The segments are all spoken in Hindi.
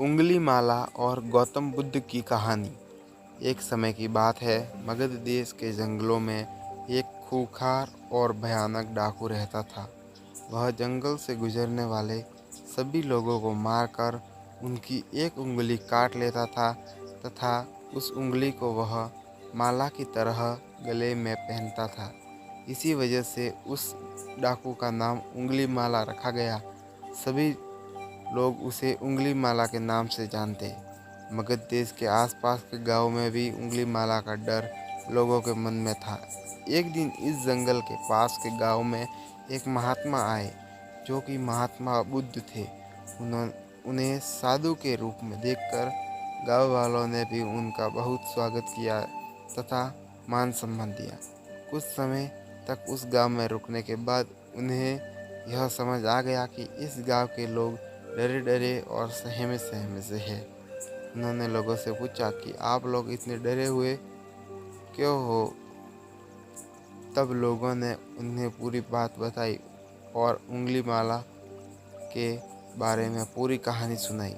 उंगलीमाला और गौतम बुद्ध की कहानी। एक समय की बात है, मगध देश के जंगलों में एक खूंखार और भयानक डाकू रहता था। वह जंगल से गुजरने वाले सभी लोगों को मारकर उनकी एक उंगली काट लेता था तथा उस उंगली को वह माला की तरह गले में पहनता था। इसी वजह से उस डाकू का नाम उंगलीमाला रखा गया। सभी लोग उसे उंगलीमाला के नाम से जानते। मगध देश के आसपास के गांव में भी उंगलीमाला का डर लोगों के मन में था। एक दिन इस जंगल के पास के गांव में एक महात्मा आए, जो कि महात्मा बुद्ध थे। उन्हें साधु के रूप में देखकर गांव वालों ने भी उनका बहुत स्वागत किया तथा मान सम्मान दिया। कुछ समय तक उस गांव में रुकने के बाद उन्हें यह समझ आ गया कि इस गांव के लोग डरे डरे और सहमे सहमे से है। उन्होंने लोगों से पूछा कि आप लोग इतने डरे हुए क्यों हो। तब लोगों ने उन्हें पूरी बात बताई और उंगलीमाला के बारे में पूरी कहानी सुनाई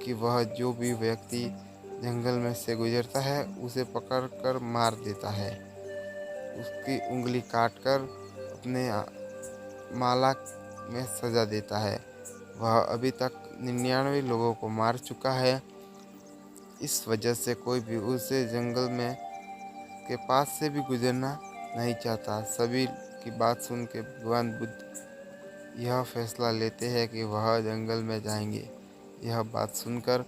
कि वह जो भी व्यक्ति जंगल में से गुजरता है उसे पकड़कर मार देता है, उसकी उंगली काटकर अपने माला में सजा देता है। वह अभी तक 99 लोगों को मार चुका है। इस वजह से कोई भी उसे जंगल में के पास से भी गुजरना नहीं चाहता। सभी की बात सुन के भगवान बुद्ध यह फैसला लेते हैं कि वह जंगल में जाएंगे। यह बात सुनकर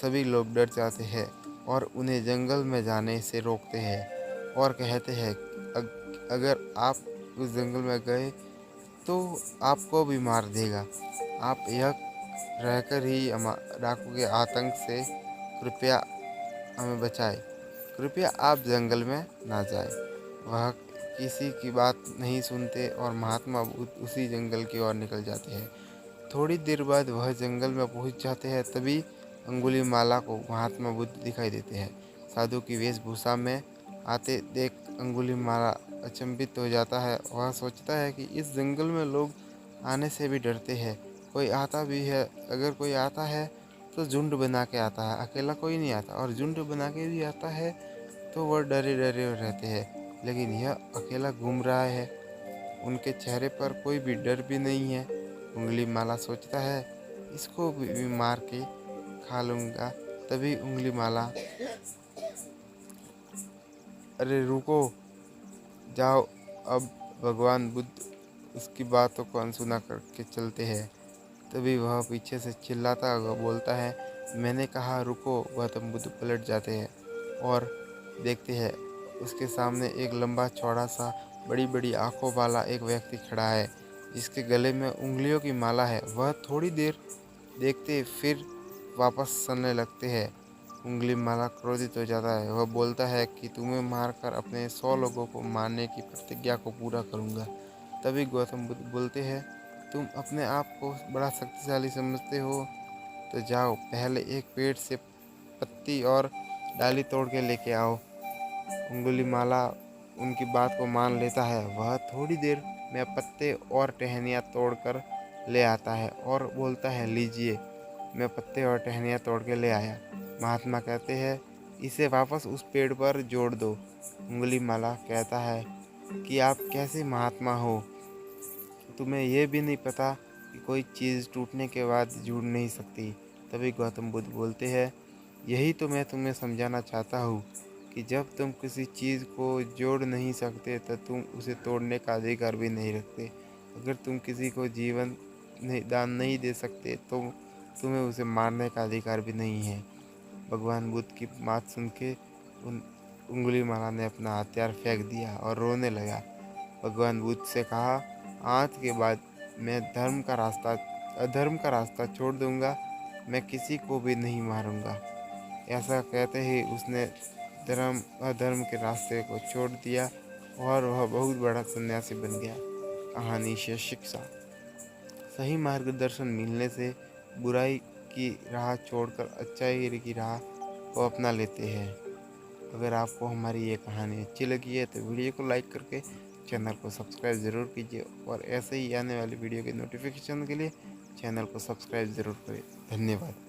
सभी लोग डर जाते हैं और उन्हें जंगल में जाने से रोकते हैं और कहते हैं अगर आप उस जंगल में गए तो आपको भी मार देगा। आप यह रहकर ही डाकू के आतंक से कृपया हमें बचाएं। कृपया आप जंगल में ना जाएं। वह किसी की बात नहीं सुनते और महात्मा बुद्ध उसी जंगल की ओर निकल जाते हैं। थोड़ी देर बाद वह जंगल में पहुंच जाते हैं। तभी अंगुलीमाला को महात्मा बुद्ध दिखाई देते हैं। साधु की वेशभूषा में आते देख अंगुलीमाला अचंभित हो जाता है। वह सोचता है कि इस जंगल में लोग आने से भी डरते हैं। कोई आता भी है, अगर कोई आता है तो झुंड बना के आता है, अकेला कोई नहीं आता। और झुंड बना के भी आता है तो वह डरे डरे रहते हैं। लेकिन यह अकेला घूम रहा है, उनके चेहरे पर कोई भी डर भी नहीं है। उंगलीमाला सोचता है इसको भी मार के खा लूँगा। तभी उंगलीमाला, अरे रुको, जाओ। अब भगवान बुद्ध उसकी बातों को अनसुना करके चलते हैं। तभी वह पीछे से चिल्लाता हुआ बोलता है, मैंने कहा रुको। गौतम बुद्ध पलट जाते हैं और देखते हैं उसके सामने एक लंबा चौड़ा सा बड़ी बड़ी आंखों वाला एक व्यक्ति खड़ा है, जिसके गले में उंगलियों की माला है। वह थोड़ी देर देखते फिर वापस चलने लगते हैं। उंगलीमाला क्रोधित हो जाता है। वह बोलता है कि तुम्हें मारकर अपने 100 लोगों को मारने की प्रतिज्ञा को पूरा करूंगा। तभी गौतम बुद्ध बोलते हैं, तुम अपने आप को बड़ा शक्तिशाली समझते हो तो जाओ, पहले एक पेड़ से पत्ती और डाली तोड़ के लेके आओ। उंगलीमाला उनकी बात को मान लेता है। वह थोड़ी देर में पत्ते और टहनियाँ तोड़कर ले आता है और बोलता है, लीजिए, मैं पत्ते और टहनियाँ तोड़ के ले आया। महात्मा कहते हैं, इसे वापस उस पेड़ पर जोड़ दो। उंगलीमाला कहता है कि आप कैसे महात्मा हो, तुम्हें यह भी नहीं पता कि कोई चीज़ टूटने के बाद जुड़ नहीं सकती। तभी गौतम बुद्ध बोलते हैं, यही तो मैं तुम्हें समझाना चाहता हूँ कि जब तुम किसी चीज़ को जोड़ नहीं सकते तो तुम उसे तोड़ने का अधिकार भी नहीं रखते। अगर तुम किसी को जीवन दान नहीं दे सकते तो तुम्हें उसे मारने का अधिकार भी नहीं है। भगवान बुद्ध की बात सुन के उंगलीमाला ने अपना हथियार फेंक दिया और रोने लगा। भगवान बुद्ध से कहा, आज के बाद मैं अधर्म का रास्ता छोड़ दूंगा। मैं किसी को भी नहीं मारूंगा। ऐसा कहते ही उसने अधर्म के रास्ते को छोड़ दिया और वह बहुत बड़ा सन्यासी बन गया। कहानी से शिक्षा। सही मार्गदर्शन मिलने से बुराई की राह छोड़कर अच्छाई की राह को अपना लेते हैं। अगर आपको हमारी ये कहानी अच्छी लगी है तो वीडियो को लाइक करके चैनल को सब्सक्राइब ज़रूर कीजिए और ऐसे ही आने वाली वीडियो के नोटिफिकेशन के लिए चैनल को सब्सक्राइब ज़रूर करें। धन्यवाद।